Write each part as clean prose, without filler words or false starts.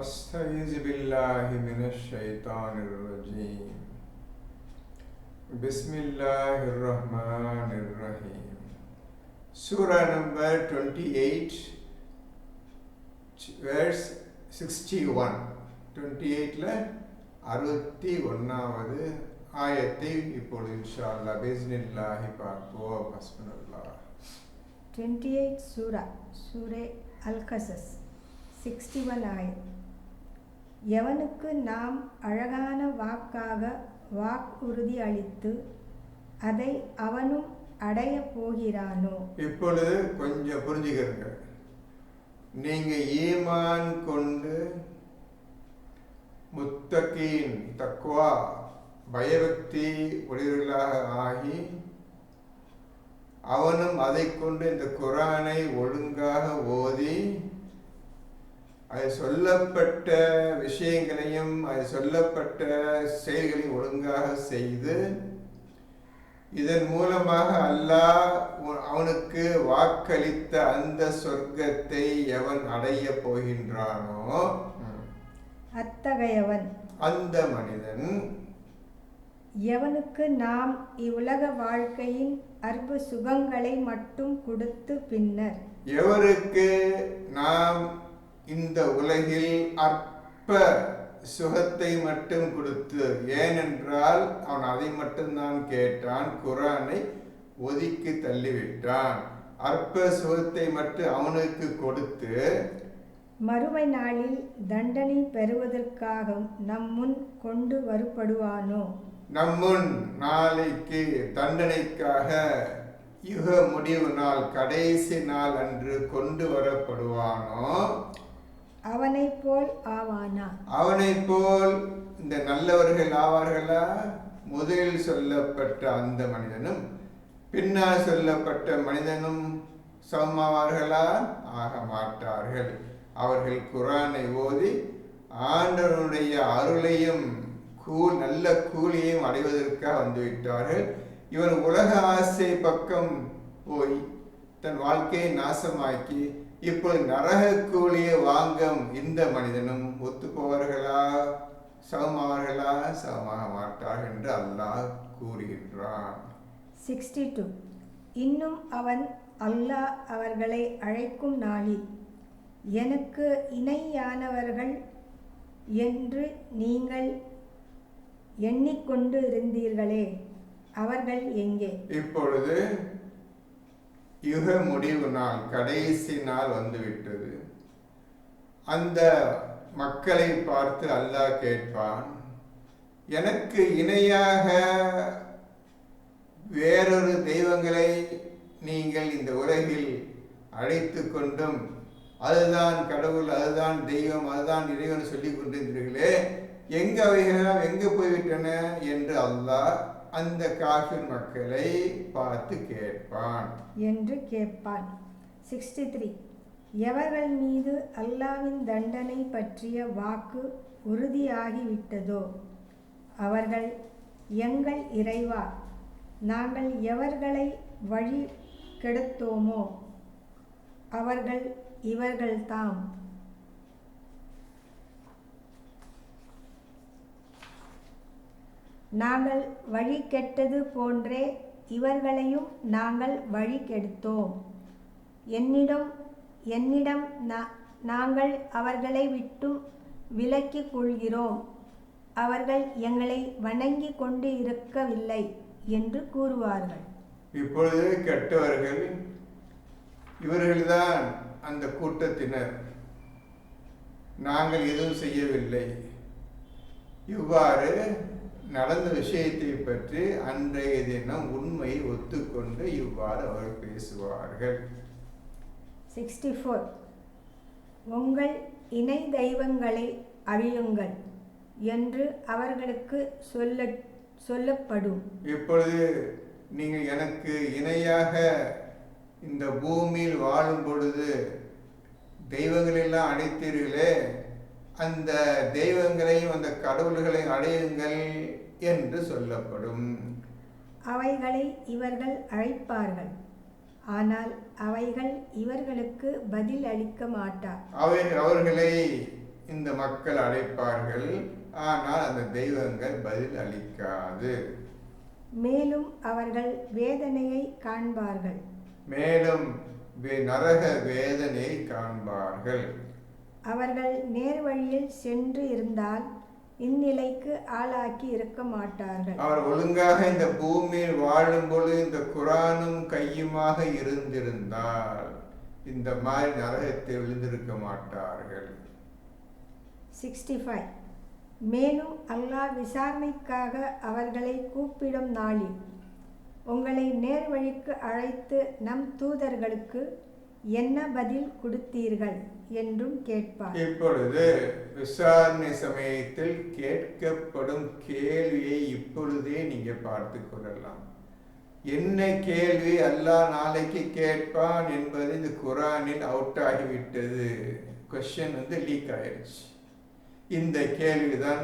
أستعيذ بالله من الشيطان الرجيم بسم الله الرحمن الرحيم. Surah number 28 verse 61. 28ல 61வது ஆயத்தை இப்பொழுது இன்ஷா அல்லாஹ் பிஸ்மில்லாஹி பார்ப்போம். ஹஸ்புனல்லாஹ். 28 சூரே அல்-கஸஸ் 61 ஆயத். எவனுக்கு நாம் அழகான வாக்காக வாக்குறுதி அளித்து அதை அவனும் அடைய போகிறானோ. இப்பொழுது கொஞ்சம் புரிஞ்சுக்கிறங்க. நீங்க ஈமான் கொண்டு முத்தகீன் தக்வா பயபக்தி உடையவர்களாக ஆகி அவனும் அதை கொண்டு இந்த குர்ஆனை ஒழுங்காக ஓதி அது சொல்லப்பட்ட விஷயங்களையும் அது சொல்லப்பட்ட செயல்களையும் ஒழுங்காக செய்து இதன் மூலமாக அல்லாஹ் அவனுக்கு வாக்களித்த அந்த சொர்க்கத்தை எவன் அடைய போகின்றானோ அத்தகையவன் அந்த மனிதன் எவனுக்கு நாம் இவ்வுலக வாழ்க்கையின் அற்ப சுகங்களை மட்டும் கொடுத்து பின்னர் எவருக்கு நாம் இந்த உலகில் அற்ப சுகத்தை மட்டும் கொடுத்து, ஏனென்றால் அவன் அதை மட்டும்தான் கேட்டான், குர்ஆனை ஒதுக்கி தள்ளிவிட்டான். அற்ப சுகத்தை மட்டும் அவனுக்கு கொடுத்து மறுமை நாளில் தண்டனை பெறுவதற்காக நம்முன் கொண்டு வரப்படுவானோ. நம்முன் நாளைக்கு தண்டனைக்காக யுக முடிவு நாள் கடைசி நாள் அன்று கொண்டு வரப்படுவானோ அவனை போல் ஆவானா. அவனை போல் இந்த நல்லவர்கள் ஆவார்களா? முதலில் சொல்லப்பட்ட அந்த மனிதனும் பின்னால் சொல்லப்பட்ட மனிதனும் சமமாவார்களா? ஆக மாட்டார்கள். அவர்கள் குர்ஆனை ஓதி ஆண்டவனுடைய அருளையும் நல்ல கூலியையும் அடைவதற்காக வந்துவிட்டார்கள். இவன் உலக ஆசை பக்கம் போய் தன் வாழ்க்கையை நாசமாக்கி இப்பொழுது நரக கூலியை வாங்கும் இந்த மனிதனும் ஒத்து போவார்களா? சமமாவார்களா? சமமாக மாட்டார்கள் என்று அல்லாஹ் கூறுகின்றான். 62. இன்னும் அவன் அல்லாஹ் அவர்களை அழைக்கும் நாளில் எனக்கு இணையானவர்கள் என்று நீங்கள் எண்ணிக்கொண்டு இருந்தீர்களே, அவர்கள் எங்கே? இப்பொழுது யுக முடிவு நாள் கடைசி நாள் வந்துவிட்டது. அந்த மக்களை பார்த்து அல்லாஹ் கேட்பான், எனக்கு இணையாக வேறொரு தெய்வங்களை நீங்கள் இந்த உலகில் அழைத்து கொண்டும் அதுதான் கடவுள், அதுதான் தெய்வம், அதுதான் இறைவன் சொல்லிக் கொண்டிருந்தீர்களே, எங்க அவைகளெல்லாம் எங்க போய்விட்டன என்று அல்லாஹ் அந்த காஃபிர் மக்களை பார்த்து கேட்பான் என்று கேட்பான். 63. எவர்கள் மீது அல்லாஹ்வின் தண்டனை பற்றிய வாக்கு உறுதியாகிவிட்டதோ அவர்கள், எங்கள் இறைவா, நாங்கள் எவர்களை வழி கெடுத்தோமோ அவர்கள் இவர்கள்தாம். நாங்கள் வழி கெட்டது போன்றே இவர்களையும் நாங்கள் வழி கெடுத்தோம். என்னிடம் நாங்கள் அவர்களை விட்டும் விலக்கிக் கொள்கிறோம். அவர்கள் எங்களை வணங்கி கொண்டு இருக்கவில்லை என்று கூறுவார்கள். இப்பொழுது கெட்டவர்கள் இவர்கள்தான் அந்த கூட்டத்தினர், நாங்கள் எதுவும் செய்யவில்லை. இவ்வாறு நடந்த விஷயத்தை பற்றி அன்றைய தினம் உண்மையை ஒத்துக்கொண்டு இவ்வாறு அவர்கள் பேசுவார்கள். 64. உங்கள் இணை தெய்வங்களை அழியுங்கள் என்று அவர்களுக்கு சொல்லப்படும். இப்பொழுது நீங்கள் எனக்கு இணையாக இந்த பூமியில் வாழும் பொழுது தெய்வங்களெல்லாம் அழைத்தீர்களே, அந்த தெய்வங்களையும் அந்த கடவுள்களை அடையுங்கள் என்று சொல்லப்படும். அவைகளை இவர்கள் அழைப்பார்கள், ஆனால் அவைகள் இவர்களுக்கு பதில் அளிக்க மாட்டார். அவர்களை இந்த மக்கள் அழைப்பார்கள், ஆனால் அந்த தெய்வங்கள் பதில் அளிக்காது. மேலும் அவர்கள் வேதனையை காண்பார்கள். மேலும் நரக வேதனையை காண்பார்கள். அவர்கள் நேர்வழியில் சென்று இருந்தால் இந்நிலைக்கு ஆளாக்கி இருக்க மாட்டார்கள். அவர் ஒழுங்காக இந்த பூமியில் வாழும் பொழுது இந்த குரானும் கையுமாக இருந்திருந்தால் இந்த மாதிரி நரகத்தில் விழுந்திருக்க மாட்டார்கள். 65. மேலும் அல்லாஹ் விசாரணைக்காக அவர்களை கூப்பிடும் நாளில் உங்களை நேர்வழிக்கு அழைத்து நம் தூதர்களுக்கு என்ன பதில் கொடுத்தீர்கள் என்றும் கேட்பார். இப்பொழுது விசாரணை சமயத்தில் கேட்கப்படும் கேள்வியை இப்பொழுதே நீங்க பார்த்து கொள்ளலாம். என்ன கேள்வி அல்லாஹ் நாளைக்கு கேட்பான் என்பது இந்த குரானில் அவுட் ஆகிவிட்டது. கொஸ்டின் லீக் ஆயிடுச்சு. இந்த கேள்விதான்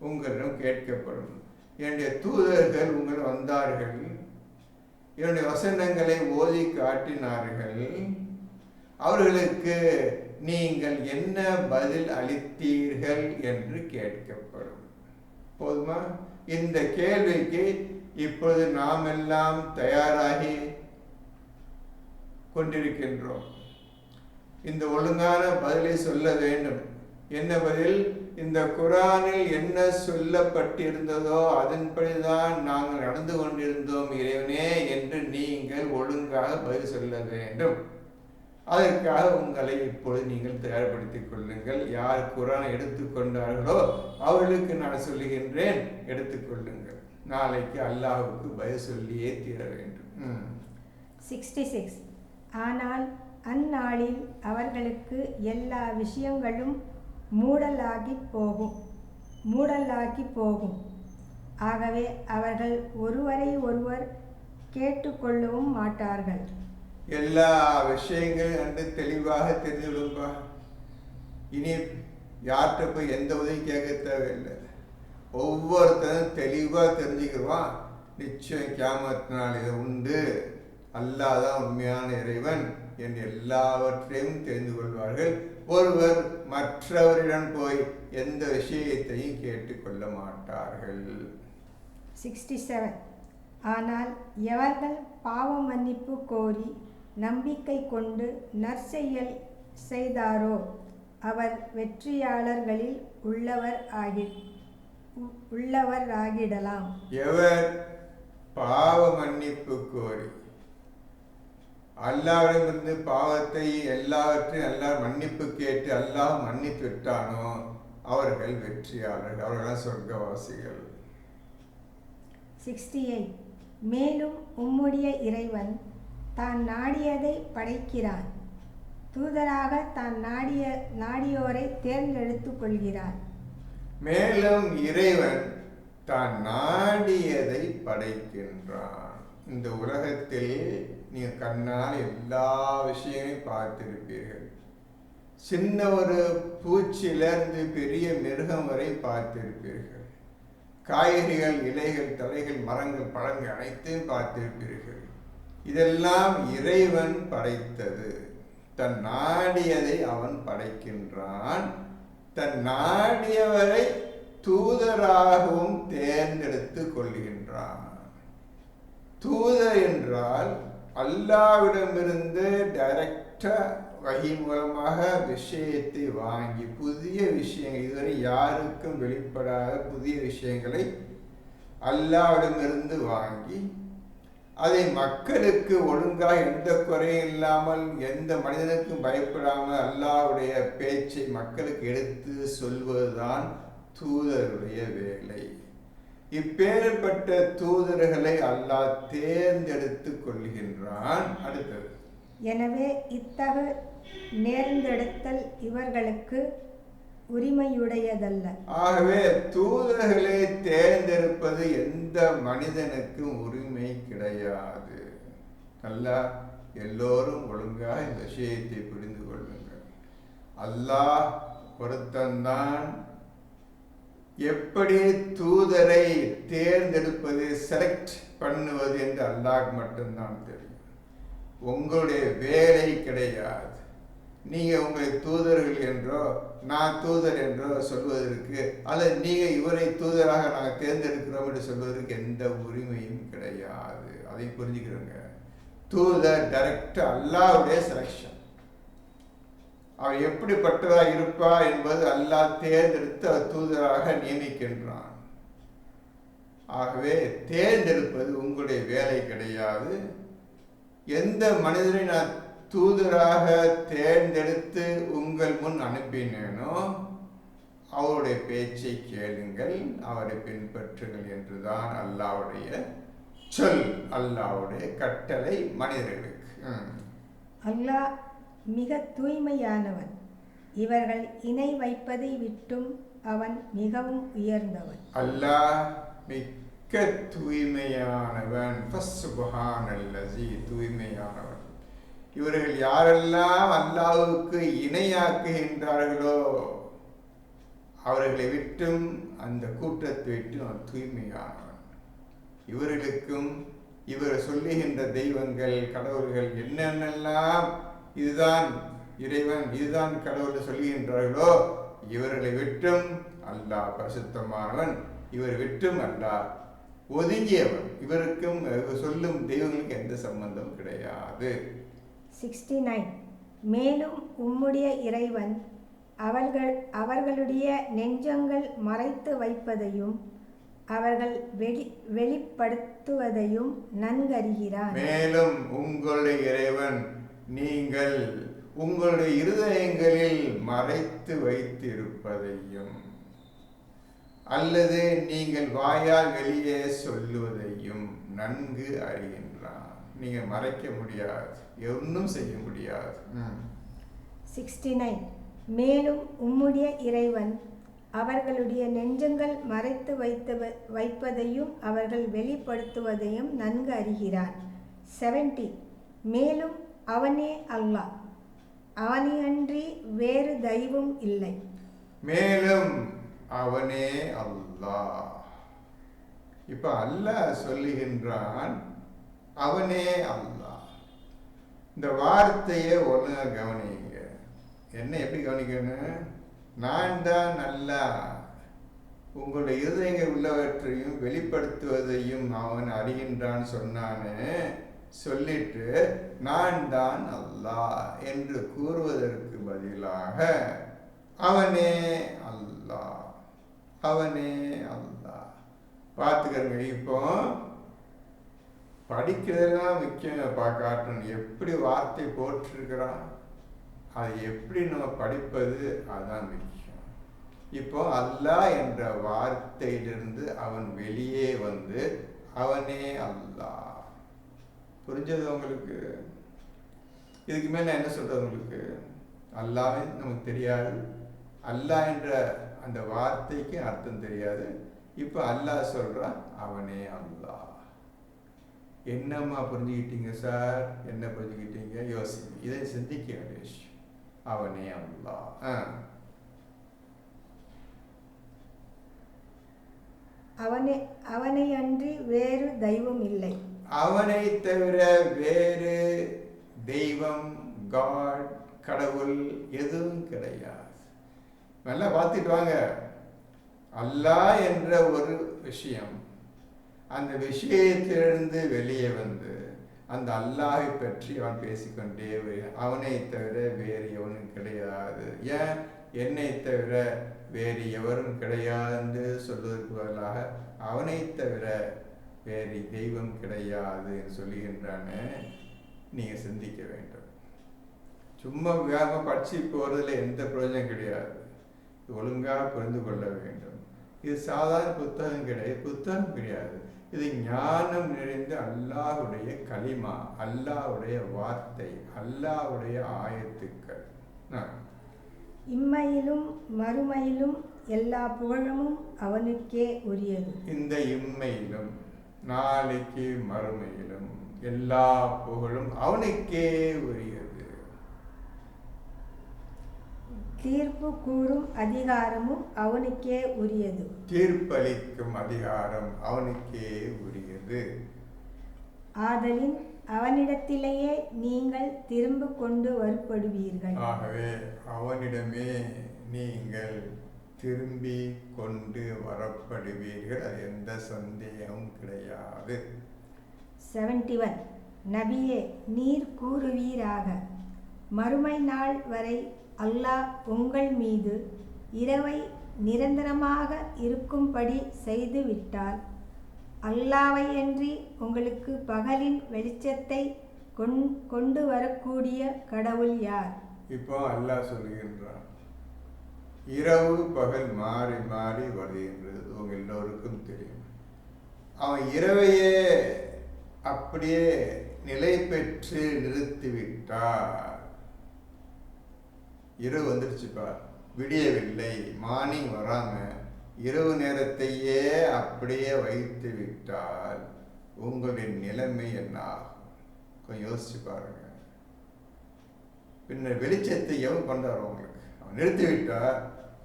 உங்களிடம் கேட்கப்படும். என்னுடைய தூதர்கள் உங்கள் வந்தார்கள், என்னுடைய வசனங்களை ஓதி காட்டினார்கள், அவர்களுக்கு நீங்கள் என்ன பதில் அளித்தீர்கள் என்று கேட்கப்படும். போதுமா? இந்த கேள்விக்கு இப்பொழுது நாம் எல்லாம் தயாராகி கொண்டிருக்கின்றோம். இந்த ஒழுங்கான பதிலை சொல்ல வேண்டும். என்ன பதில்? இந்த குரானில் என்ன சொல்லப்பட்டிருந்ததோ அதன்படிதான் நாங்கள் நடந்து கொண்டிருந்தோம் இறைவனே என்று நீங்கள் ஒழுங்காக பதில் சொல்ல வேண்டும். அதற்காக உங்களை இப்பொழுது நீங்கள் தயார்படுத்திக் கொள்ளுங்கள். யார் குரானை எடுத்துக்கொண்டார்களோ அவர்களுக்கு நான் சொல்லுகின்றேன், எடுத்துக்கொள்ளுங்கள். நாளைக்கு அல்லாஹ்வுக்கு பதில் சொல்லியே தீர வேண்டும். 66. ஆனால் அந்நாளில் அவர்களுக்கு எல்லா விஷயங்களும் மூடலாகி போகும். ஆகவே அவர்கள் ஒருவரை ஒருவர் கேட்டுக்கொள்ளவும் மாட்டார்கள். எல்லா விஷயங்களும் என்று தெளிவாக தெரிஞ்சுடும்பா. இனி யார்கிட்ட போய் எந்த உதவி கேட்க தேவையில்லை. ஒவ்வொருத்தரும் தெளிவாக தெரிஞ்சுக்கிடுவான். நிச்சயம் கியாமத் நாள் இது உண்டு, அல்லாஹ் தான் உண்மையான இறைவன் என்று எல்லாவற்றையும் தெரிந்து கொள்வார்கள். ஒருவர் மற்றவரிடம் போய் எந்த விஷயத்தையும் கேட்டுக்கொள்ள மாட்டார்கள். 67. ஆனால் எவர்கள் பாவ மன்னிப்பு கோரி நம்பிக்கை கொண்டு நற்செயல் செய்தாரோ அவர் வெற்றியாளர்களில் உள்ளவர் ஆகிடலாம். எவர் பாவ மன்னிப்பு கோரி அல்லாஹ்விடமிருந்து பாவத்தை எல்லாவற்றையும் அல்லாஹ் மன்னிப்பு கேட்டு அல்லாஹ் மன்னித்து விட்டானோ அவர்கள் வெற்றியாளர்கள், அவர்கள் சொர்க்கவாசிகள். 68. மேலும் உம்முடைய இறைவன் தான் நாடியதை படைக்கிறான். தூதராக தான் நாடியோரை தேர்ந்தெடுத்துக் கொள்கிறார். மேலும் இறைவன் தான் நாடியதை படைக்கின்றான். இந்த உலகத்தில் நீங்கள் கண்ணால் எல்லா விஷயங்களையும் பார்த்திருப்பீர்கள். சின்ன ஒரு பூச்சியிலிருந்து பெரிய மிருகம் வரை பார்த்திருப்பீர்கள். காய்கறிகள், இலைகள், தழைகள், மரங்கள், பழங்கள் அனைத்தையும் பார்த்திருப்பீர்கள். இதெல்லாம் இறைவன் படைத்தது. தன் நாடியதை அவன் படைக்கின்றான். தன் நாடியவரை தூதராகவும் தேர்ந்தெடுத்து கொள்கின்றான். தூதர் என்றால் அல்லாஹ்விடமிருந்து டைரக்டா வஹி மூலமாக விஷயத்தை வாங்கி புதிய விஷயங்கள், இதுவரை யாருக்கும் வெளிப்படாத புதிய விஷயங்களை அல்லாஹ்விடமிருந்து வாங்கி அதை மக்களுக்கு ஒழுங்காக எந்த குறையும் இல்லாமல் எந்த மனிதனுக்கும் பயப்படாமல் அல்லாஹ்வுடைய பேச்சை மக்களுக்கு எடுத்து சொல்வதுதான் தூதருடைய வேலை. இப்பேற்பட்ட தூதர்களை அல்லாஹ் தேர்ந்தெடுத்து கொள்கின்றான். அடுத்தது, எனவே இத்தகு நேர்ந்தெடுத்தல் இவர்களுக்கு உரிமையுடையதல்ல. ஆகவே தூதர்களை தேர்ந்தெடுப்பது எந்த மனிதனுக்கும் உரிமை கிடையாது. அல்லாஹ் எல்லோரும் ஒழுங்காக இந்த விஷயத்தை புரிந்து கொள்ளுங்கள். அல்லாஹ் ஒருத்தன்தான். எப்படி தூதரை தேர்ந்தெடுப்பது, செலக்ட் பண்ணுவது என்று அல்லாஹ் மட்டும்தான் தெரியும். உங்களுடைய வேலை கிடையாது. நீங்கள் உங்களை தூதர்கள் என்றோ நான் தூதர் என்றோ சொல்வதற்கு, அல்லது நீங்கள் இவரை தூதராக நாங்கள் தேர்ந்தெடுக்கிறோம் என்று சொல்வதற்கு எந்த உரிமையும் கிடையாது. அதை புரிஞ்சுக்கிறோங்க. தூதர் டைரக்ட் அல்லாஹ்வுடைய செலக்ஷன். அவர் எப்படிப்பட்டதாக இருப்பார் என்பது அல்லாஹ் தேர்ந்தெடுத்து அவர் தூதராக நியமிக்கின்றான். ஆகவே தேர்ந்தெடுப்பது உங்களுடைய வேலை கிடையாது. எந்த மனிதரை நான் தூதராக தேர்ந்தெடுத்து உங்கள் முன் அனுப்பினேனோ அவருடைய பேச்சை கேளுங்கள், அவரை பின்பற்றுங்கள் என்றுதான் அல்லாஹ்வுடைய சொல், அல்லாஹ்வுடைய கட்டளை மனிதர்களுக்கு. அல்லாஹ் மிக தூய்மையானவன், இவர்கள் இணை வைப்பதை விட்டும் அவன் மிகவும் உயர்ந்தவன். அல்லாஹ் மிக்க தூய்மையானவன், ஃபஸ்ஸுப்ஹானல்லஸீ, தூய்மையானவன். இவர்கள் யாரெல்லாம் அல்லாஹ்வுக்கு இணையாக்குகின்றார்களோ அவர்களை விட்டும், அந்த கூட்டத்தை விட்டும் அவன் தூய்மையானவன். இவர்களுக்கும் இவர் சொல்லுகின்ற தெய்வங்கள் கடவுள்கள் என்னென்னலாம் இதுதான் இறைவன் இதுதான் கடவுள் சொல்லுகின்றார்களோ இவர்களை விட்டும் அல்லாஹ் பரிசுத்தமானவன், இவர் விட்டும் அல்லாஹ் ஒதுங்கியவன். இவருக்கும் சொல்லும் தெய்வங்களுக்கு எந்த சம்பந்தம் கிடையாது. 69. மேலும் உம்முடைய இறைவன் அவர்களுடைய நெஞ்சங்கள் மறைத்து வைப்பதையும் அவர்கள் வெளிப்படுத்துவதையும் நன்கறிகிறான். மேலும் உங்களுடைய இறைவன் நீங்கள் உங்களுடைய இருதயங்களில் மறைத்து வைத்திருப்பதையும் அல்லது நீங்கள் வாயால் வெளியே சொல்லுவதையும் நன்கு அறிகின்றான். நீங்க மறைக்க முடியாது, ஒன்றும் செய்ய முடியாது. 69. மேலும் உம்முடைய இறைவன் அவர்களுடைய நெஞ்சங்கள் மறைத்து வைப்பதையும் அவர்கள் வெளிப்படுத்துவதையும் நன்கு அறிகிறான். 70. மேலும் அவனே அல்லாஹ், அவனையன்றி வேறு தெய்வம் இல்லை. மேலும் அவனே அல்லாஹ். இப்ப அல்லாஹ் சொல்லுகின்றான் அவனே அல்லாஹ். இந்த வார்த்தையை ஒழுங்கா கவனிங்க. என்ன எப்படி கவனிக்கணும்? நான் தான் அல்லாஹ், உங்களுடைய இருதயங்கள் உள்ளவற்றையும் வெளிப்படுத்துவதையும் அவன் அறிகின்றான் சொன்னானே, சொல்லிட்டு நான் தான் அல்லாஹ் என்று கூறுவதற்கு பதிலாக அவனே அல்லாஹ், அவனே அல்லாஹ். பார்த்துக்கிறங்க. இப்போ படிக்கிறதுலாம் முக்கியம் காட்டணும். எப்படி வார்த்தை போட்டிருக்கிறான், அது எப்படி நம்ம படிப்பது, அதுதான் முக்கியம். இப்போ அல்லாஹ் என்ற வார்த்தையிலிருந்து அவன் வெளியே வந்து அவனே அல்லாஹ். புரிஞ்சது உங்களுக்கு? இதுக்கு மேல என்ன சொல்றது உங்களுக்கு? அல்லாஹ்வே நமக்கு தெரியாது, அல்லாஹ் என்ற அந்த வார்த்தைக்கு அர்த்தம் தெரியாது. இப்போ அல்லாஹ் சொல்றான் அவனே அல்லாஹ். என்னம்மா புரிஞ்சுக்கிட்டீங்க சார்? என்ன புரிஞ்சுக்கிட்டீங்க? யோசிங்க, இதை சிந்திக்க வேண்டிய விஷயம். அவனே அல்லாஹ். அவனை அன்றி வேறு தெய்வம் இல்லை. அவனை தவிர வேறு தெய்வம், காட், கடவுள் எதுவும் கிடையாது. நல்லா பார்த்துட்டு வாங்க. அல்லாஹ் என்ற ஒரு விஷயம், அந்த விஷயத்திலிருந்து வெளியே வந்து அந்த அல்லாஹை பற்றி அவன் பேசிக்கொண்டே அவனை தவிர வேறு எவனும் கிடையாது. ஏன் என்னை தவிர வேறு எவரும் கிடையாது சொல்வதற்கு பதிலாக அவனை தவிர வேறு தெய்வம் கிடையாது சொல்லுகின்றானே, நீங்க சிந்திக்க வேண்டும். சும்மா வேகமாக படிச்சு போறதுல எந்த பிரயோஜனம் கிடையாது. ஒழுங்காக புரிந்து கொள்ள வேண்டும். இது சாதாரண புத்தகம் கிடையாது, புத்தகம் கிடையாது. இது ஞானம் நிறைந்த அல்லாஹ்வுடைய கலிமா, அல்லாஹ்வுடைய வார்த்தை, அல்லாஹ்வுடைய ஆயத்துக்கள். இம்மையிலும் மறுமையிலும் எல்லா புகழும் அவனுக்கே உரியது. இந்த இம்மையிலும் நாளைக்கு மறுமையிலும் எல்லா புகழும் அவனுக்கே உரியது. தீர்ப்பு கூறும் அதிகாரமும் அவனுக்கே உரியது. தீர்ப்பளிக்கும் அதிகாரம் அவனுக்கே உரியது. ஆதலின் அவனிடத்திலேயே நீங்கள் திரும்ப கொண்டு வரப்படுவீர்கள். ஆகவே அவனிடமே நீங்கள் திரும்பி கொண்டு வரப்படுவீர்கள், அது எந்த சந்தேகமும் கிடையாது. 71. நபியே, நீர் கூறுவீராக, மறுமை நாள் வரை அல்லாஹ் உங்கள் மீது இரவை நிரந்தரமாக இருக்கும்படி செய்துவிட்டால், அல்லாஹ்வையன்றி உங்களுக்கு பகலின் வெளிச்சத்தை கொண்டு வரக்கூடிய கடவுள் யார்? இப்போ அல்லாஹ் சொல்லுகின்றான், இரவு பகல் மாறி மாறி வருகின்றது, உங்க எல்லோருக்கும் தெரியும். அவன் இரவையே அப்படியே நிலை பெற்று நிறுத்திவிட்டார். இரவு வந்துடுச்சுப்பா, விடியவில்லை, மார்னிங் வராம இரவு நேரத்தையே அப்படியே வைத்து விட்டால் உங்களுடைய நிலைமை என்ன ஆகும்? கொஞ்சம் யோசிச்சு பாருங்க. பின்ன வெளிச்சத்தை எவன் கொண்டாரு? உங்களுக்கு அவன் நிறுத்தி விட்டா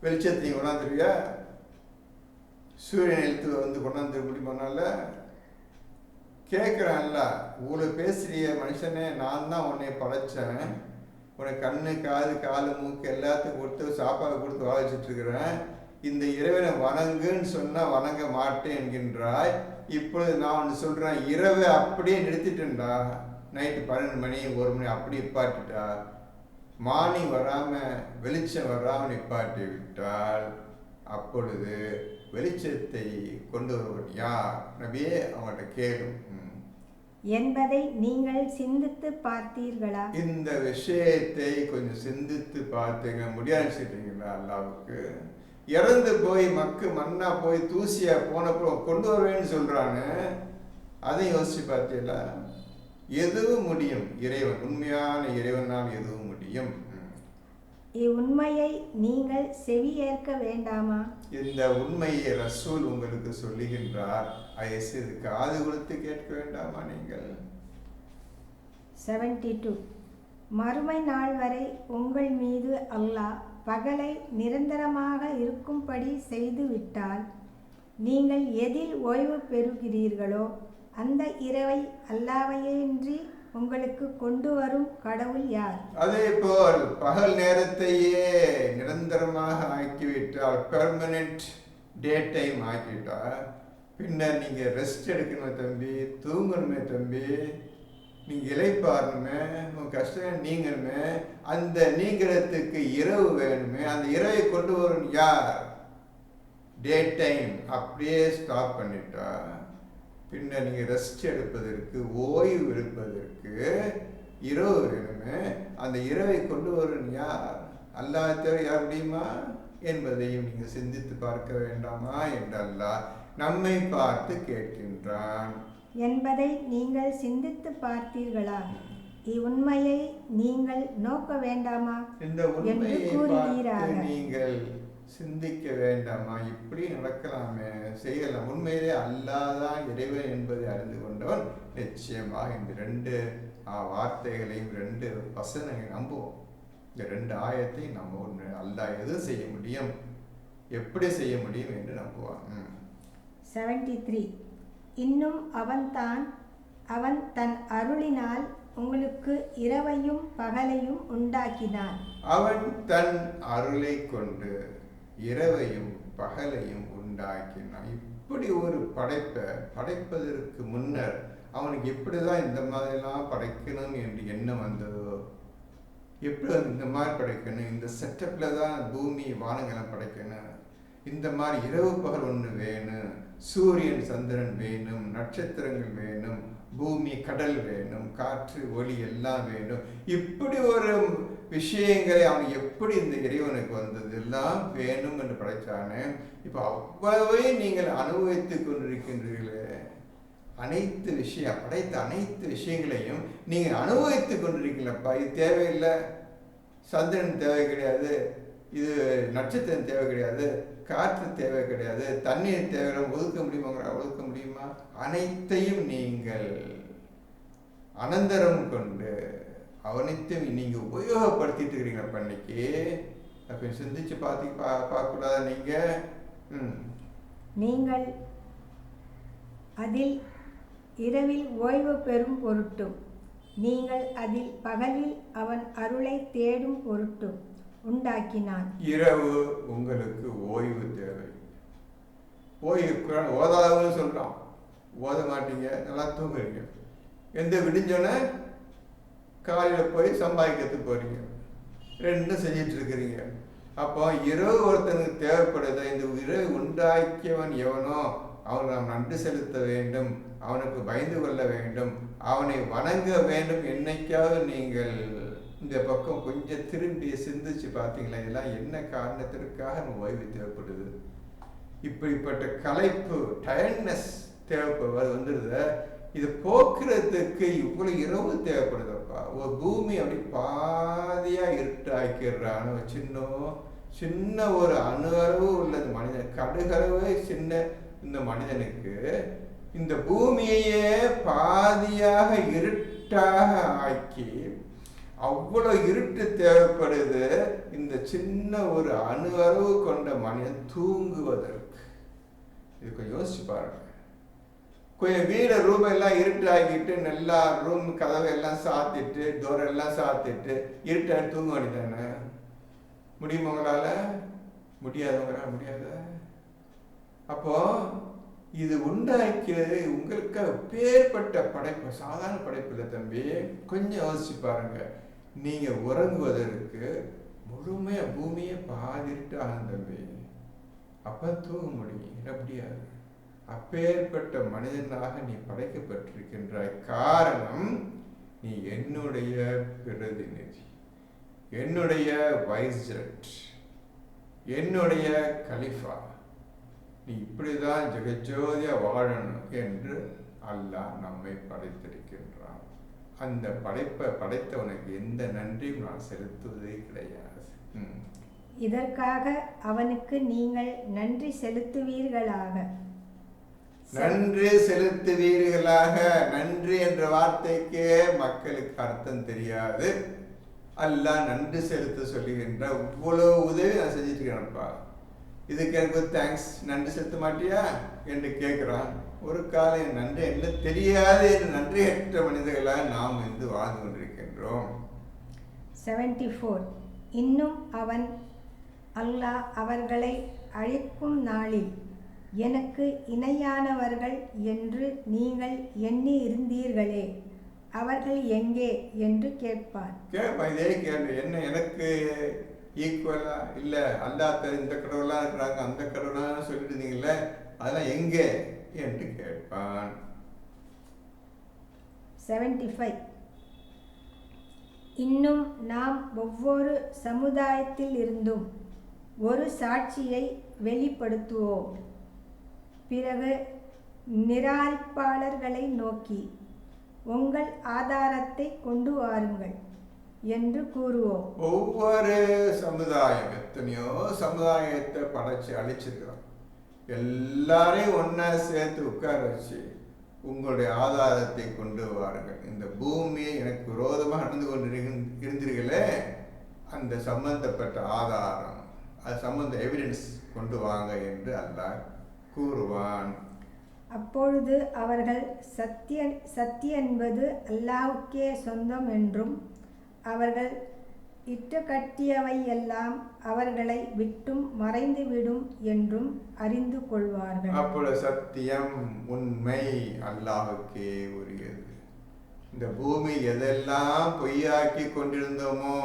வெளிச்சத்தையும் கொண்டாந்துருவியா? சூரியன் எழுத்து வந்து கொண்டாந்து முடியுமானால கேட்குறான்ல, இவ்வளோ பேசுறிய மனுஷனே, நான் தான் உன்னை படைச்சேன், உனக்கு கண்ணு காது காலு மூக்கு எல்லாத்துக்கும் கொடுத்து சாப்பாடு கொடுத்து வாழ வச்சுட்டு இருக்கிறேன், இந்த இறைவனை வணங்குன்னு சொன்னால் வணங்க மாட்டேன் என்கின்றாய். இப்பொழுது நான் ஒன்று சொல்கிறேன், இரவை அப்படியே நிறுத்திட்டேன்டா, நைட்டு 12 மணி 1 மணி அப்படி நிப்பாட்டிட்டா, மார்னிங் வராமல் வெளிச்சம் வராமல் நிப்பாட்டி விட்டால் அப்பொழுது வெளிச்சத்தை கொண்டு வருவன் யார்? நபியே, அவங்கள்ட்ட கேளும் என்பதை நீங்கள் சிந்தித்து பார்த்தீர்களா? இந்த விஷயத்தை கொஞ்சம் சிந்தித்து பார்த்தீங்க. முடியாது சொல்றீங்களா? அல்லாவுக்கு இறந்து போய் மக்கு மண்ணா போய் தூசியா போனப்போ கொண்டு வருவேன்னு சொல்றான்னு, அதை யோசிச்சு பார்த்தீங்களா? எதுவும் முடியும், இறைவன், உண்மையான இறைவனால் எதுவும் முடியும். இவ்வுண்மையை நீங்கள் செவி ஏற்க வேண்டாமா? இந்த உண்மையை ரசூல் உங்களுக்கு சொல்லுகின்றார், அதை காது கொடுத்து கேட்க வேண்டாமா நீங்கள்? 72. மறுமை நாள் வரை உங்கள் மீது அல்லாஹ் பகலை நிரந்தரமாக இருக்கும்படி செய்து விட்டால், நீங்கள் எதில் ஓய்வு பெறுகிறீர்களோ அந்த இரவை அல்லாஹ்வையன்றி உங்களுக்கு கொண்டு வரும் கடவுள் யார்? அதே போல் பகல் நேரத்தையே நிரந்தரமாக ஆக்கிவிட்டால், பெர்மனன்ட் டே டைம் ஆக்கிவிட்டால், பின்னர் நீங்க ரெஸ்ட் எடுக்கணுமே தம்பி, தூங்கணுமே தம்பி, நீங்க இளைப்பாறணுமே, உங்க கஷ்டம் நீங்கணுமே, அந்த நீங்கிறதுக்கு இரவு வேணுமே, அந்த இரவை கொண்டு வரும் யார்? டே டைம் அப்படியே ஸ்டாப் பண்ணிட்டா, பின்னர் நீங்கள் ரெஸ்ட் எடுப்பதற்கு, ஓய்வு எடுப்பதற்கு இரவு வேணுமே, அந்த இரவை கொண்டு வரும் யார்? அல்லாஹ் தவிர யார் முடியுமா என்பதையும் நீங்கள் சிந்தித்து பார்க்க வேண்டாமா என்று அல்லாஹ் நம்மை பார்த்து கேட்கின்றான். என்பதை நீங்கள் சிந்தித்து பார்த்தீர்களா? இவ்வுண்மையை நீங்கள் நோக்க வேண்டாமா? இந்த உண்மையை பார்த்து நீங்கள் சிந்திக்க வேண்டாமா? இப்படி நடக்கலாமே, செய்யலாம். உண்மையிலே அல்லாதான் இறைவன் என்பதை அறிந்து கொண்டவன் நிச்சயமாக இந்த 2 வார்த்தைகளையும் 2 வசனங்களையும் நம்புவோம். இந்த 2 ஆயத்தை நம்ம ஒன்று, அல்லாஹ் எது செய்ய முடியும், எப்படி செய்ய முடியும் என்று நம்புவான். 73. இன்னும் அவன் தன் அருளினால் உங்களுக்கு இரவையும் பகலையும் உண்டாக்கினான். அவன் தன் அருளை கொண்டு இரவையும் பகலையும் உண்டாக்கினான். இப்படி ஒரு படைப்பதற்கு முன்னர் அவனுக்கு எப்படிதான் இந்த மாதிரிலாம் படைக்கணும் என்று எண்ணம் வந்ததோ, எப்படி இந்த மாதிரி படைக்கணும், இந்த செட்டப்ல தான் பூமி வானங்கள்லாம் படைக்கணும், இந்த மாதிரி இரவு பகல் ஒன்று வேணும், சூரியன் சந்திரன் வேணும், நட்சத்திரங்கள் வேணும், பூமி கடல் வேணும், காற்று ஒளி எல்லாம் வேணும், இப்படி ஒரு விஷயங்களை அவன் எப்படி இந்த இறைவனுக்கு வந்தது எல்லாம் வேணும் என்று படைச்சானே. இப்போ அவ்வளவே நீங்கள் அனுபவித்துக் கொண்டிருக்கின்றீர்களே, அனைத்து படைத்த அனைத்து விஷயங்களையும் நீங்கள் அனுபவித்துக் கொண்டிருக்கீங்களப்பா. இது தேவையில்லை, சந்திரன் தேவை கிடையாது, இது நட்சத்திரம் தேவை கிடையாது, காற்று தேவை கிடையாது, தண்ணீர் தேவை, ஒதுக்க முடியுமா? அனைத்தையும் நீங்கள் அனந்தரம் கொண்டு அவனைத்தையும் நீங்க உபயோகப்படுத்திட்டு இருக்கிறீங்க. பண்ணிக்கு அப்ப சிந்திச்சு பார்க்கக்கூடாத நீங்கள் அதில் இரவில் ஓய்வு பெறும் பொருட்டும் நீங்கள் அதில் பகலில் அவன் அருளை தேடும் பொருட்டு உண்டாக்கினான். இரவு உங்களுக்கு ஓய்வு தேவை. ஓய்வு ஓதாதவன்னு சொல்கிறான். ஓத மாட்டீங்க, நல்லா தூங்குறீங்க. எந்த விடிஞ்சோன்னே காலையில் போய் சம்பாதிக்கிறதுக்கு போகிறீங்க. ரெண்டும் செஞ்சிட்டு இருக்கிறீங்க. அப்போ இரவு ஒருத்தனுக்கு தேவைப்படுது. இந்த இரவு உண்டாக்கியவன் எவனோ அவனை நாம் நன்றி செலுத்த வேண்டும், அவனுக்கு பயந்து கொள்ள வேண்டும், அவனை வணங்க வேண்டும். என்னைக்காவது நீங்கள் இந்த பக்கம் கொஞ்சம் திரும்பி சிந்திச்சு பார்த்தீங்களா? இதெல்லாம் என்ன காரணத்திற்காக நம்ம ஓய்வு தேவைப்படுது? இப்படிப்பட்ட களைப்பு, டயர்ட்னஸ் தேவைப்படுவது வந்துடுது. இது போக்குறதுக்கு இவ்வளவு இரவு தேவைப்படுதப்பா. ஒரு பூமி அப்படி பாதியா இருட்டாக்கிடுறான்னு சின்ன ஒரு அணு அளவு உள்ளது மனிதன், கடுகளவு சின்ன இந்த மனிதனுக்கு இந்த பூமியையே பாதியாக இருட்டாக ஆக்கி அவ்வளோ இருட்டு தேவைப்படுது இந்த சின்ன ஒரு அணு அளவு கொண்ட மனிதன் தூங்குவதற்கு. இது கொஞ்சம் யோசிச்சு பாருங்க. கொஞ்சம் வீடு ரூம் எல்லாம் இருட்டு ஆகிட்டு, நல்லா ரூம் கதவை எல்லாம் சாத்திட்டு, டோர் எல்லாம் சாத்திட்டு இருட்டாக தூங்க வேண்டியதானே? முடியுமா உங்களால? முடியாதவங்களால முடியாத. அப்போ இது உண்டாக்கியது உங்களுக்கு பேர்பட்ட படைப்பு, சாதாரண படைப்பு இல்லை தம்பி. கொஞ்சம் யோசிச்சு பாருங்க. நீங்க உறங்குவதற்கு முழுமையா பூமியை பாதிட்டு ஆகும் தம்பி. அப்ப தூங்க முடியும் முடியாது. அப்பேற்பட்ட மனிதனாக நீ படைக்கப்பட்டிருக்கின்றாய். காரணம், நீ என்னுடைய பிரதிநிதி, என்னுடைய வைஸ்ரெட், என்னுடைய கலிஃபா. நீ இப்படிதான் ஜெகஜோதியா வாழணும் என்று அல்லாஹ் நம்மை படைத்திருக்கின்றான். அந்த படைப்பை படைத்தவனுக்கு எந்த நன்றியும் நான் செலுத்துவதே கிடையாது. இதற்காக அவனுக்கு நீங்கள் நன்றி செலுத்துவீர்களாக. நன்றி செலுத்துவீர்களாக. நன்றி என்ற வார்த்தைக்கே மக்களுக்கு அர்த்தம் தெரியாது. அல்லாஹ் நன்றி செலுத்த சொல்லுகின்ற இவ்வளவு உதவி நான் செஞ்சுட்டு இருக்கேன்ப்பா, இதுக்கு எனக்கு தேங்க்ஸ், நன்றி செலுத்த மாட்டியா என்று கேட்குறான். ஒரு காலம் நன்றி என்ன தெரியாது என்று நன்றியற்ற மனிதர்களாக நாம் இன்று வாழ்ந்து கொண்டிருக்கின்றோம். 74. இன்னும் அவன் அல்லாஹ் அவர்களை அழிக்கும் நாளில் எனக்கு இணையானவர்கள் என்று நீங்கள் எண்ணி இருந்தீர்களே, அவர்கள் எங்கே என்று கேட்பான். இதே கேள்வி, என்ன எனக்கு ஈக்குவலா இல்ல, அல்லாஹ் இந்த கடவுளாக இருக்கிறாங்க, அந்த கடவுளாக சொல்லிட்டு இருந்தீங்களே, அதெல்லாம் எங்கே என்று கேட்பான். 75. இன்னும் நாம் ஒவ்வொரு சமுதாயத்தில் இருந்தும் ஒரு சாட்சியை வெளிப்படுத்துவோம். பிறகு நிராகரிப்பாளர்களை நோக்கி உங்கள் ஆதாரத்தை கொண்டு வாருங்கள் என்று கூறுவோம். ஒவ்வொரு சமுதாயம், எத்தனையோ சமுதாயத்தை படைச்சு அழிச்சிருக்கிறோம். எல்லாரையும் ஒன்னா சேர்த்து உட்கார வச்சு உங்களுடைய ஆதாரத்தை கொண்டு வாருங்கள். இந்த பூமியை எனக்கு விரோதமாக நடந்து கொண்டு இருந்தீர்களே, அந்த சம்பந்தப்பட்ட ஆதாரம், அது சம்பந்த எவிடன்ஸ் கொண்டு வாங்க என்று அல்லாஹ் கூறுவான். அப்பொழுது அவர்கள் சத்திய என்பது அல்லாஹ்வுக்கே சொந்தம் என்றும் அவர்கள் இட்டு கட்டியவையெல்லாம் அவர்களை விட்டும் மறைந்துவிடும் என்றும் அறிந்து கொள்வார்கள். அப்பொழுது சத்தியம், உண்மை அல்லாஹ்வுக்கே உரியது. இந்த பூமி எதெல்லாம் பொய்யாக்கி கொண்டிருந்தோமோ,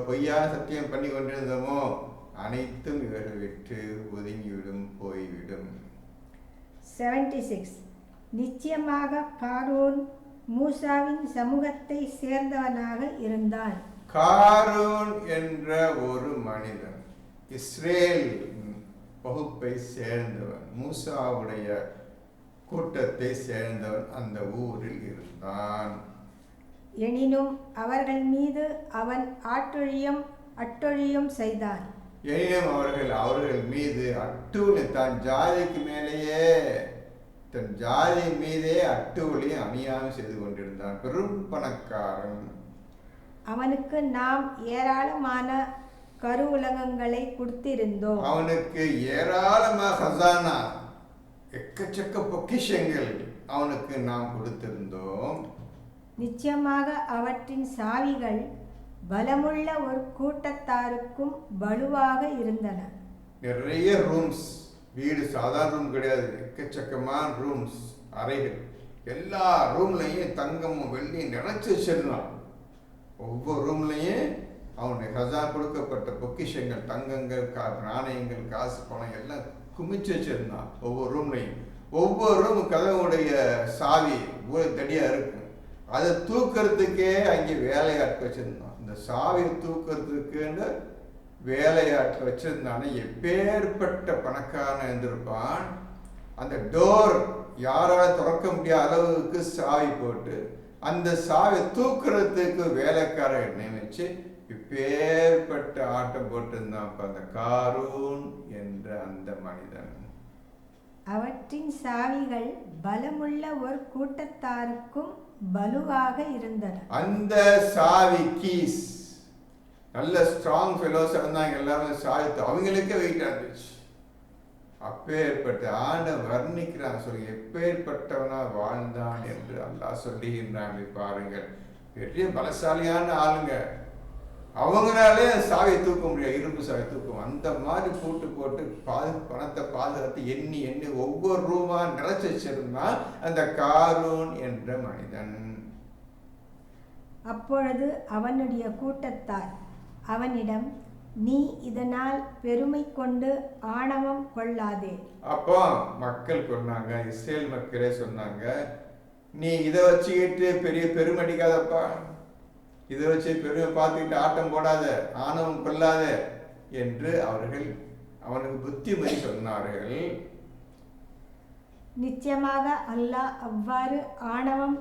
பொய்யா சத்தியம் பண்ணி கொண்டிருந்தோமோ, அனைத்தும் இவர்கள் விட்டு ஒதுங்கிவிடும், போய்விடும். 76. நிச்சயமாக காரூன் மூசாவின் சமூகத்தை சேர்ந்தவனாக இருந்தான். காரூன் என்ற ஒரு மனிதன் இஸ்ரேல் வகுப்பை சேர்ந்தவன், மூசாவுடைய கூட்டத்தை சேர்ந்தவன், அந்த ஊரில் இருந்தான். எனினும் அவர்கள் மீது அவன் அட்டொழியம் செய்தான். எனினும் அவர்கள் மீது தான் ஜாதிக்கு மேலேயே, தன் ஜாதி மீதே அட்டூழியை அநியாயம் செய்து கொண்டிருந்தான். பெரும் பணக்காரன். அவனுக்கு நாம் ஏராளமான கருவுலகங்களை கொடுத்திருந்தோம். அவனுக்கு ஏராளமாக ஹசானா, எக்கச்சக்க பொக்கிஷங்கள் அவனுக்கு நாம் கொடுத்திருந்தோம். நிச்சயமாக அவற்றின் சாவிகள் பலமுள்ள ஒரு கூட்டத்தாருக்கும் வலுவாக இருந்தன. நிறைய ரூம்ஸ், வீடு சாதாரண ரூம் கிடையாது, எக்கச்சக்கமான ரூம்ஸ், அறைகள். எல்லா ரூம்லையும் தங்கமும் வெள்ளியும் நிறைச்சி வச்சிருந்தான். ஒவ்வொரு ரூம்லையும் அவனுடைய ஹசா கொடுக்கப்பட்ட பொக்கிஷங்கள், தங்கங்கள், நாணயங்கள், காசு, பணம் எல்லாம் குமிச்சு வச்சிருந்தான் ஒவ்வொரு ரூம்லையும். ஒவ்வொரு ரூம் கதவுடைய சாவி தடியா இருக்கு. அதை தூக்கிறதுக்கே அங்கே வேலையாட்கள் வச்சிருந்தான். இந்த சாவி தூக்கிறதுக்குன்னு வேலையாட்கள் வச்சிருந்தானே எப்பேற்பட்ட பணக்காரன் இருந்திருப்பான். அந்த டோர் யாரால் திறக்க முடியாத அளவுக்கு சாவி போட்டு அந்த சாவி தூக்குறதுக்கு வேலைக்காரர் நியமிச்சு இப்பேற்பட்ட ஆட்டம் போட்டிருந்தான் அந்த காரூன் என்ற அந்த மனிதன். அவற்றின் சாவிகள் பலமுள்ள ஒரு கூட்டத்தாருக்கும் வலுவாக இருந்தன. அந்த சாவி கீஸ் நல்ல ஸ்ட்ராங் ஃபெலோஸ் இருந்தாங்க. எல்லாரும் சாவி அவங்களுக்கே வெயிட் ஆகிடுச்சு. அப்பேற்பட்ட ஆண்டவன் வர்ணிக்கிறான். சொல்லி எப்பேற்பட்டவனா வாழ்ந்தான் என்று அல்லாஹ் சொல்லுகின்றான். பாருங்கள், பெரிய பலசாலியான ஆளுங்க, அவங்களாலே சாவியை தூக்க முடியாது, இரும்பு சாவி தூக்கும். அந்த மாதிரி பூட்டு போட்டு பணத்தை பாதுகாத்து எண்ணி எண்ணி ஒவ்வொரு ரூபா நிறைச்சி வச்சிருந்தான் அந்த காரூன் என்ற மனிதன். அப்பொழுது அவனுடைய கூட்டத்தார் அவனிடம், நீ இதனால் பெருமை கொண்டு ஆணவம் கொள்ளாதே. அப்போ மக்கள் சொன்னாங்க, இஸ்ரேல் மக்களே சொன்னாங்க, நீ இதை வச்சுக்கிட்டு பெரிய பெருமை அடிக்காதப்பா, இதை வச்சு பெருமை பார்த்துக்கிட்டு ஆட்டம் போடாத, ஆணவம் கொள்ளாத என்று அவர்கள் அவனுக்கு புத்திமதி சொன்னார்கள். நிச்சயமாக அல்லாஹ் அவ்வாறு ஆணவம்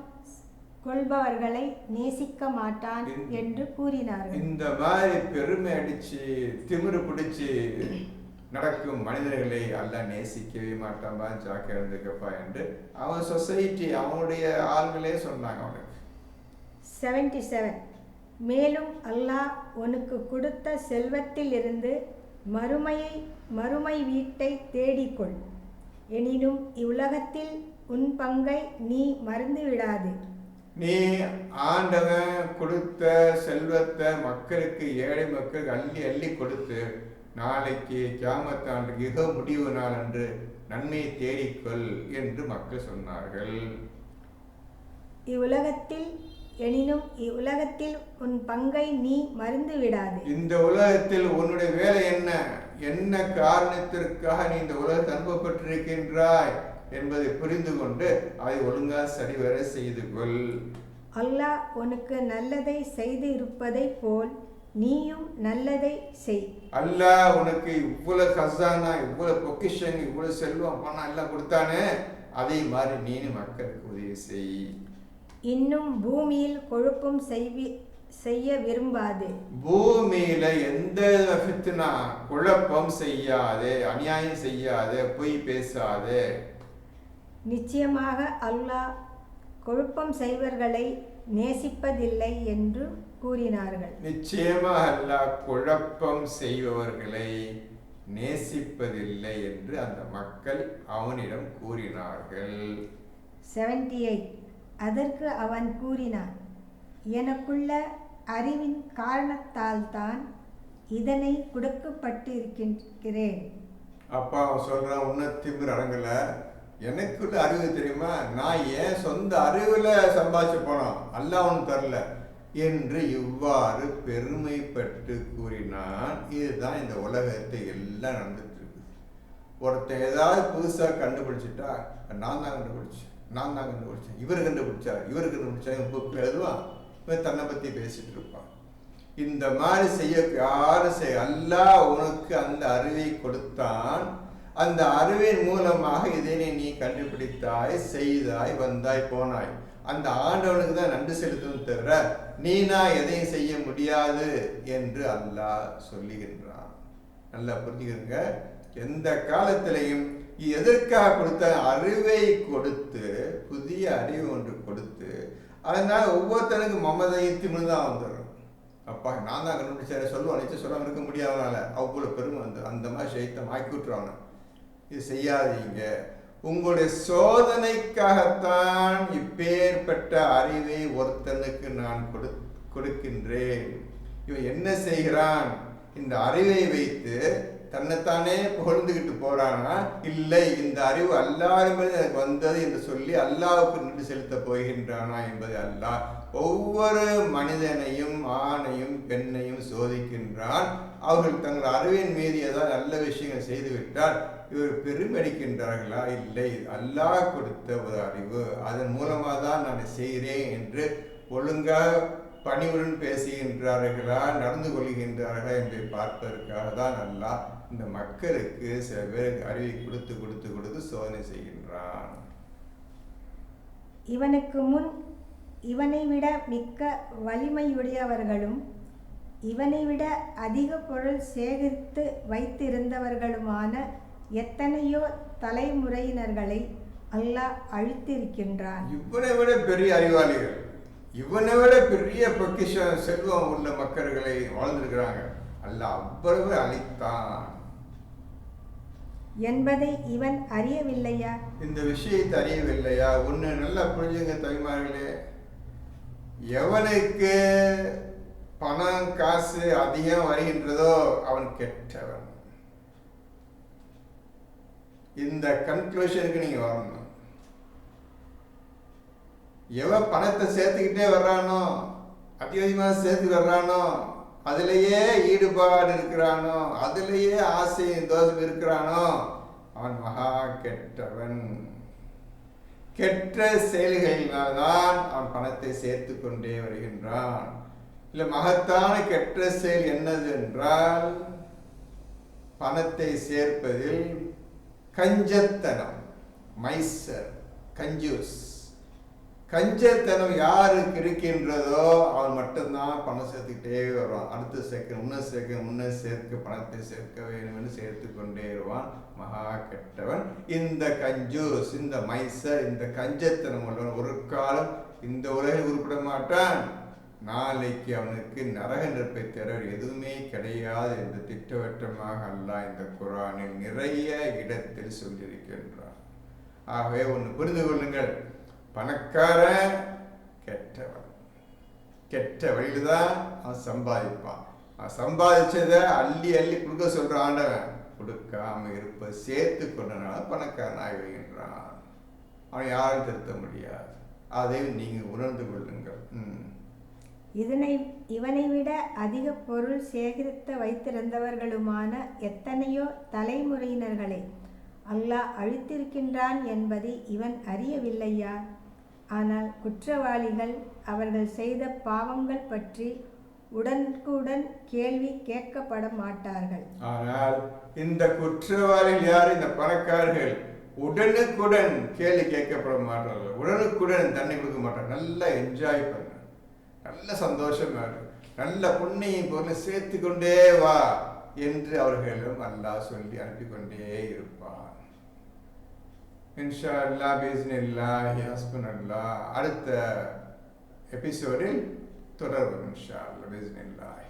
கொள்பவர்களை நேசிக்க மாட்டான் என்று கூறினார்கள். இந்த மாதிரி பெருமை அடிச்சு திமிரு பிடிச்சு நடக்கும் மனிதர்களை அல்லாஹ் நேசிக்கவே மாட்டான்பா, ஜாக்கிரதை இருந்துக்கப்பா என்று அவன் சொசைட்டி அவனுடைய ஆள்களே சொன்னாங்க அவனுக்கு. 77. மேலும் அல்லாஹ் உனக்கு கொடுத்த செல்வத்தில் இருந்து மறுமை வீட்டை தேடிக்கொள். எனினும் இவ்வுலகத்தில் உன் பங்கை நீ மறந்து விடாது. நீ ஆண்டவன் கொடுத்த செல்வத்தை மக்களுக்கு, ஏழை மக்களுக்கு அள்ளி அள்ளி கொடுத்து நாளைக்கு கியாமத் ஆண்டு யுக முடிவு நாள் அன்று நன்மையை தேடிக்கொள் என்று மக்கள் சொன்னார்கள். எனினும் இவ்வுலகத்தில் உன் பங்கை நீ மறந்து விடாது. இந்த உலகத்தில் உன்னுடைய வேலை என்ன, என்ன காரணத்திற்காக நீ இந்த உலகத்தை அனுப்பப்பட்டிருக்கின்றாய் என்பதை புரிந்து கொண்டு அதை ஒழுங்காக சரிவர செய்து கொள். அல்லாஹ் உனக்கு நல்லதை செய்து இருப்பதை போல் நீயும் நல்லதை செய். அல்லாஹ் உனக்கு இவ்வளவு கசானா, இவ்வளவு பொக்கிஷன், இவ்வளவு செல்வம், பணம் எல்லாம் கொடுத்தானே, அதே மாதிரி நீனு மக்களுக்கு உதவி செய். இன்னும் பூமியில் கொழுப்பும் செய்ய விரும்பாது. பூமியில எந்த ஃபித்னா, குழப்பம் செய்யாதே, அநியாயம் செய்யாதே, பொய் பேசாதே. நிச்சயமாக அல்லாஹ் கொழுப்பம் செய்வர்களை நேசிப்பதில்லை என்று கூறினார்கள். நிச்சயமாக அல்லாஹ் குழப்பம் செய்பவர்களை நேசிப்பதில்லை என்று அந்த மக்கள் அவனிடம் கூறினார்கள். 78. அதற்கு அவன் கூறினான், எனக்குள்ள அறிவின் காரணத்தால் தான் இதனை கொடுக்கப்பட்டிருக்கிறேன். அப்பா அவன் சொல்றான், உன்னத்திமிர் அடங்கல, எனக்குள்ள அறிவு தெரியுமா, நான் ஏன் சொந்த அறிவுல சம்பாதிச்சு போனோம், அல்லாஹ் அவன் தரல என்று இவ்வாறு பெருமைப்பட்டு கூறினான். இதுதான் இந்த உலகத்தை எல்லாம் நடந்துட்டு இருக்கு. ஒருத்தன் ஏதாவது புதுசா கண்டுபிடிச்சிட்டா, நான் தான் கண்டுபிடிச்சேன், இவர் கண்டுபிடிச்சார், இவன் புக்கில் எழுதுவான், இவன் தன்னை பத்தி பேசிட்டு இருப்பான். இந்த மாதிரி செய்ய யாரும் அல்லாஹ் உனக்கு அந்த அறிவை கொடுத்தான். அந்த அறிவின் மூலமாக இதனை நீ கண்டுபிடித்தாய், செய்தாய், வந்தாய், போனாய். அந்த ஆண்டவனுக்கு தான் நன்றி செலுத்தணும் தவிர நீனா எதையும் செய்ய முடியாது என்று அல்லாஹ் சொல்லுகின்றான். நல்லா புரிஞ்சுக்கிறங்க. எந்த காலத்திலையும் எதற்காக கொடுத்த அறிவை கொடுத்து, புதிய அறிவு ஒன்று கொடுத்து, அதனால ஒவ்வொருத்தனுக்கு மமதையும் திமிரு தான் வந்துடும். அப்பா நான் தான் கண்டுபிடிச்சேன் சொல்லுவான், நிச்சயம் சொல்லாமல் இருக்க முடியாதனால அவ்வளோ பெருமை வந்து அந்த மாதிரி சைத்தம் ஆக்கி விட்டுருவாங்க. இது செய்யாதீங்க. உங்களுடைய சோதனைக்காகத்தான் இப்பேற்பட்ட அறிவை ஒருத்தனுக்கு நான் கொடுக்கின்றேன். இவன் என்ன செய்கிறான்? இந்த அறிவை வைத்து தன்னைத்தானே புகழ்ந்துகிட்டு போறானா? இல்லை, இந்த அறிவு அல்லாஹ் எனக்கு வந்தது என்று சொல்லி அல்லாஹ்வுக்கு நின்று செலுத்த போகின்றானா என்பது அல்லாஹ் ஒவ்வொரு மனிதனையும் ஆணையும் பெண்ணையும் சோதிக்கின்றான். அவர்கள் தங்கள் அறிவின் மீது ஏதாவது நல்ல விஷயங்கள் செய்துவிட்டால் இவர் பெருமடிக்கின்றார்களா? இல்லை, அல்லாஹ் கொடுத்த ஒரு அறிவு, அதன் மூலமாக தான் நான் செய்கிறேன் என்று ஒழுங்காக பணிவுடன் பேசுகின்றார்களா, நடந்து கொள்கின்றார்களா என்பதை பார்ப்பதற்காக தான் அல்லாஹ் இந்த மக்களுக்கு சில பேருக்கு அறிவை கொடுத்து கொடுத்து கொடுத்து சோதனை செய்கின்றான். இவனுக்கு முன் இவனை விட மிக்க வலிமையுடையவர்களும் இவனை விட அதிக பொருள் சேகரித்து வைத்திருந்தவர்களுமான எத்தனையோ தலைமுறையினர்களை அல்லாஹ் அழித்திருக்கின்றான். இவனை விட பெரிய அறிவாளிகள், இவனை விட பெரிய பொக்கிஷம் செல்வம் உள்ள மக்கள்களை வாழ்ந்திருக்கிறாங்க, அல்லாஹ் அவ்வளவு அழித்தான் என்பதை இவன் அறியவில்லையா? இந்த விஷயத்தை அறியவில்லையா? ஒன்று நல்லா புரிஞ்சுங்க தாய்மார்களே, எவனுக்கு பணம் காசு அதிகம் வருகின்றதோ அவன் கெட்டவன். இந்த கன்க்ளூஷனுக்கு நீங்க வரணும். எவன் பணத்தை சேர்த்துக்கிட்டே வர்றானோ, அதிகமாக சேர்த்து வர்றானோ, அதிலேயே ஈடுபாடு இருக்கிறானோ, அதிலேயே ஆசை தோஷம் இருக்கிறானோ, அவன் மகா கெட்டவன். கெட்ட செயல்களினால்தான் அவன் பணத்தை சேர்த்து கொண்டே வருகின்றான். இல்லை, மகத்தான கெட்ட செயல் என்னது என்றால் பணத்தை சேர்ப்பதில் கஞ்சத்தனம், மைசர், கஞ்சூஸ். கஞ்சத்தனம் யாருக்கு இருக்கின்றதோ அவன் மட்டும்தான் பணம் சேர்த்துக்கிட்டே வருவான். அடுத்து சேர்க்க, முன்ன சேர்க்க, பணத்தை சேர்க்க வேண்டும் என்று சேர்த்து கொண்டே வருவான். மகா கெட்டவன் இந்த கஞ்சூஸ், இந்த மைசர், இந்த கஞ்சத்தனம் உள்ளவன் ஒரு காலம் இந்த உலகில் உருப்பட மாட்டான். நாளைக்கு அவனுக்கு நரக நெருப்பை தவிர எதுவுமே கிடையாது என்று திட்டவட்டமாக அல்லாஹ் இந்த குர்ஆனில் நிறைய இடத்தில் சொல்லியிருக்கின்றான். ஆகவே ஒன்று புரிந்து கொள்ளுங்கள், பணக்காரன் கெட்டவன், கெட்ட வழியில் தான் அவன் சம்பாதிப்பான். அவன் சம்பாதிச்சதை அள்ளி அள்ளி கொடுக்க சொல்ற ஆண்டவன் கொடுக்காம இருப்ப சேர்த்து கொண்டனால பணக்காரனாக வருகின்றான். அவன் யாரும் திருத்த முடியாது. அதையும் நீங்க உணர்ந்து கொள்ளுங்கள். இவனை விட அதிக பொருள் சேகரித்து வைத்திருந்தவர்களுமான எத்தனையோ தலைமுறையினர்களை அல்லாஹ் அழித்திருக்கின்றான் என்பதை இவன் அறியவில்லையா? ஆனால் குற்றவாளிகள் அவர்கள் செய்த பாவங்கள் பற்றி உடனுக்குடன் கேள்வி கேட்கப்பட மாட்டார்கள். ஆனால் இந்த குற்றவாளிகள் யார்? இந்த பணக்காரர்கள் உடனுக்குடன் கேள்வி கேட்கப்பட மாட்டார்கள். உடனுக்குடன் தண்ணி கொடுக்க மாட்டார்கள். நல்லா என்ஜாய் பண்ண, நல்ல சந்தோஷமா இருக்கு, நல்ல புண்ணியம் பொருளை சேர்த்து கொண்டே வா என்று அவர்களும் அல்லாஹ் சொல்லி அனுப்பி கொண்டே இருப்பான். இன்ஷா அல்லாஹ், பிஸ்மில்லாஹி ஹஸ்புனல்லாஹ். அடுத்த எபிசோடில் தொடர்பு இன்ஷா அல்லாஹ், பிஸ்மில்லாஹ்.